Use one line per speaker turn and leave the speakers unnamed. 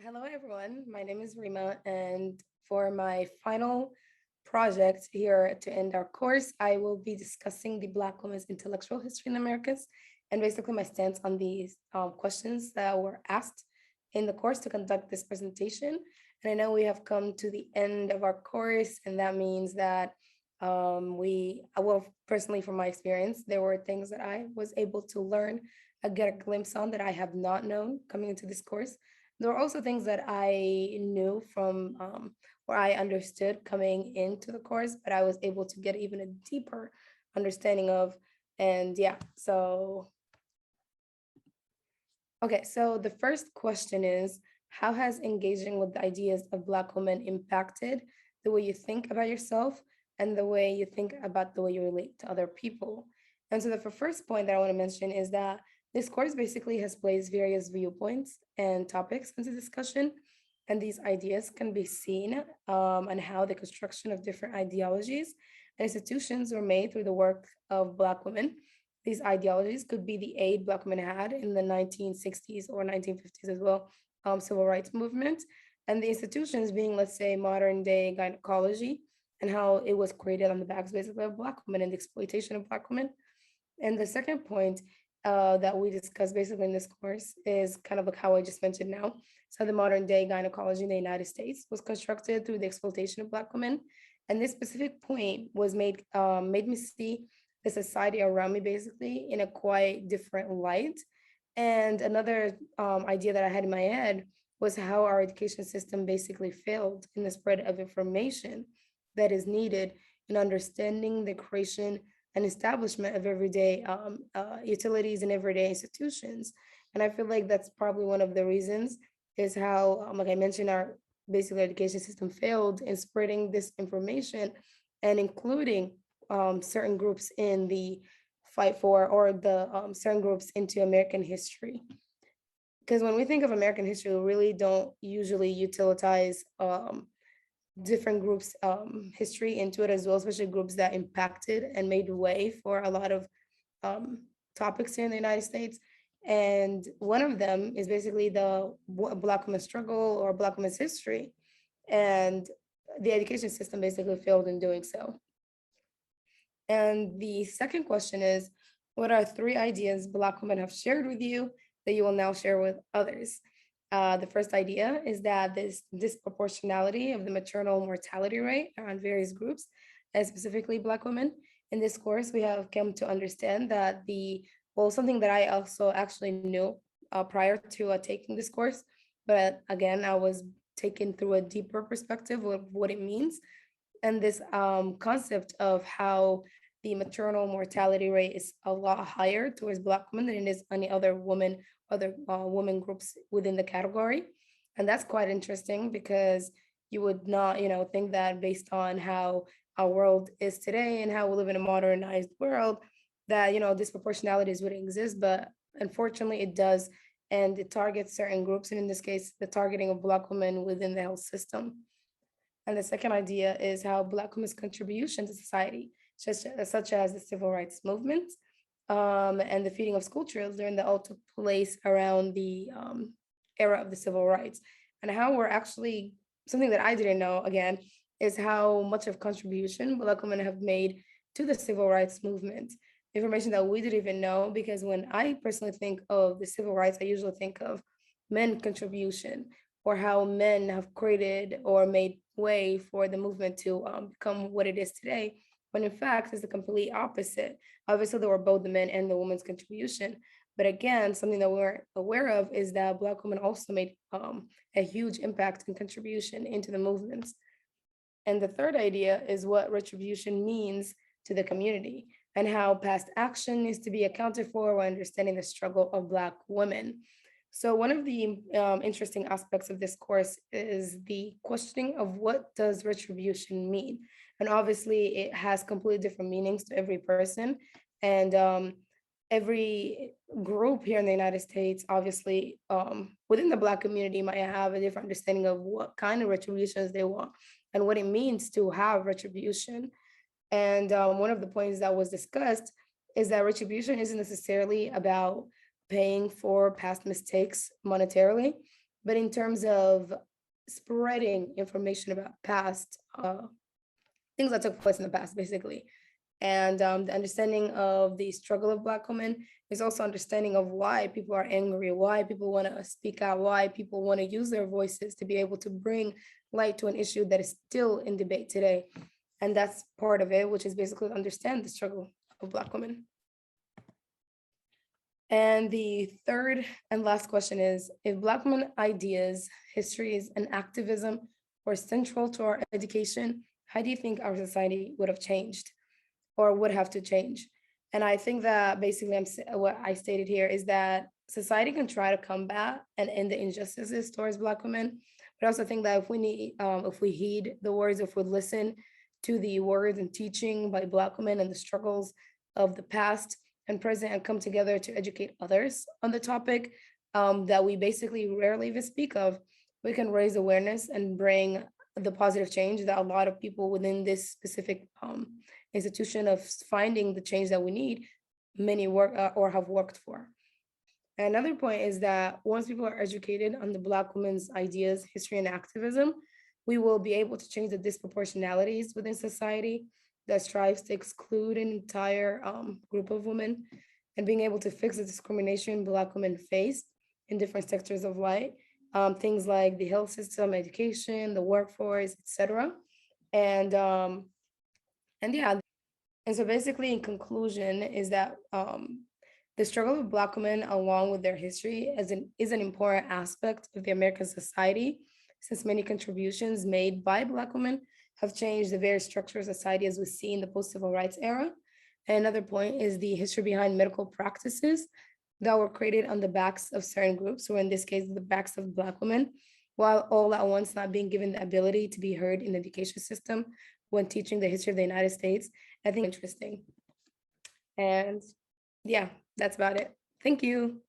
Hello, everyone. My name is Rima, and for my final project here to end our course, I will be discussing the Black women's intellectual history in the Americas and basically my stance on these questions that were asked in the course to conduct this presentation. And I know we have come to the end of our course, and that means that well, personally, from my experience, there were things that I was able to learn, get a glimpse on that I have not known coming into this course. There are also things that I knew from or I understood coming into the course, but I was able to get even a deeper understanding of. And yeah, so okay, so the first question is, how has engaging with the ideas of Black women impacted the way you think about yourself and the way you think about the way you relate to other people? And so the first point that I want to mention is that this course basically has placed various viewpoints and topics into discussion, and these ideas can be seen on how the construction of different ideologies and institutions were made through the work of Black women. These ideologies could be the aid Black women had in the 1960s or 1950s as well, civil rights movement, and the institutions being, let's say, modern day gynecology and how it was created on the backs basically of Black women and the exploitation of Black women. And the second point that we discuss basically in this course is kind of like how I just mentioned now. So the modern day gynecology in the United States was constructed through the exploitation of Black women. And this specific point was made me see the society around me basically in a quite different light. And another idea that I had in my head was how our education system basically failed in the spread of information that is needed in understanding the creation and establishment of everyday utilities and everyday institutions. And I feel like that's probably one of the reasons is how, like I mentioned, our basic education system failed in spreading this information and including certain groups in the fight for or the certain groups into American history. Because when we think of American history, we really don't usually utilize different groups history into it as well, especially groups that impacted and made way for a lot of um, topics here in the United States. And one of them is basically the Black women's struggle or Black women's history. And the education system basically failed in doing so. And the second question is, what are three ideas Black women have shared with you that you will now share with others? The first idea is that this disproportionality of the maternal mortality rate around various groups, and specifically Black women. In this course, we have come to understand that something that I also actually knew prior to taking this course, but again, I was taken through a deeper perspective of what it means and this concept of how the maternal mortality rate is a lot higher towards Black women than it is any other women groups within the category. And that's quite interesting because you would not, think that based on how our world is today and how we live in a modernized world, that, disproportionalities would exist. But unfortunately, it does. And it targets certain groups. And in this case, the targeting of Black women within the health system. And the second idea is how Black women's contribution to society, such as the civil rights movement and the feeding of school children that all took place around the era of the civil rights. And how we're actually, something that I didn't know, again, is how much of contribution Black women have made to the civil rights movement. Information that we didn't even know, because when I personally think of the civil rights, I usually think of men contribution or how men have created or made way for the movement to become what it is today, when in fact it's the complete opposite. Obviously, there were both the men and the women's contribution. But again, something that we're aware of is that Black women also made a huge impact and contribution into the movements. And the third idea is what retribution means to the community and how past action needs to be accounted for while understanding the struggle of Black women. So one of the interesting aspects of this course is the questioning of what does retribution mean? And obviously it has completely different meanings to every person. And every group here in the United States, obviously within the Black community might have a different understanding of what kind of retributions they want and what it means to have retribution. And one of the points that was discussed is that retribution isn't necessarily about paying for past mistakes monetarily, but in terms of spreading information about past things that took place in the past, basically. And the understanding of the struggle of Black women is also understanding of why people are angry, why people want to speak out, why people want to use their voices to be able to bring light to an issue that is still in debate today. And that's part of it, which is basically understand the struggle of Black women. And the third and last question is, if Black women ideas, histories, and activism were central to our education, how do you think our society would have changed or would have to change? And I think that basically what I stated here is that society can try to combat and end the injustices towards Black women, but I also think that if we heed the words, if we listen to the words and teaching by Black women and the struggles of the past and present and come together to educate others on the topic that we basically rarely even speak of, we can raise awareness and bring the positive change that a lot of people within this specific institution of finding the change that we need, many work or have worked for. Another point is that once people are educated on the Black women's ideas, history, and activism, we will be able to change the disproportionalities within society that strives to exclude an entire group of women and being able to fix the discrimination Black women face in different sectors of life, things like the health system, education, the workforce, etc. And yeah, and so basically in conclusion is that the struggle of Black women along with their history is an important aspect of the American society, since many contributions made by Black women have changed the very structure of society as we see in the post-civil rights era. And another point is the history behind medical practices that were created on the backs of certain groups, or in this case, the backs of Black women, while all at once not being given the ability to be heard in the education system when teaching the history of the United States. I think interesting. And yeah, that's about it. Thank you.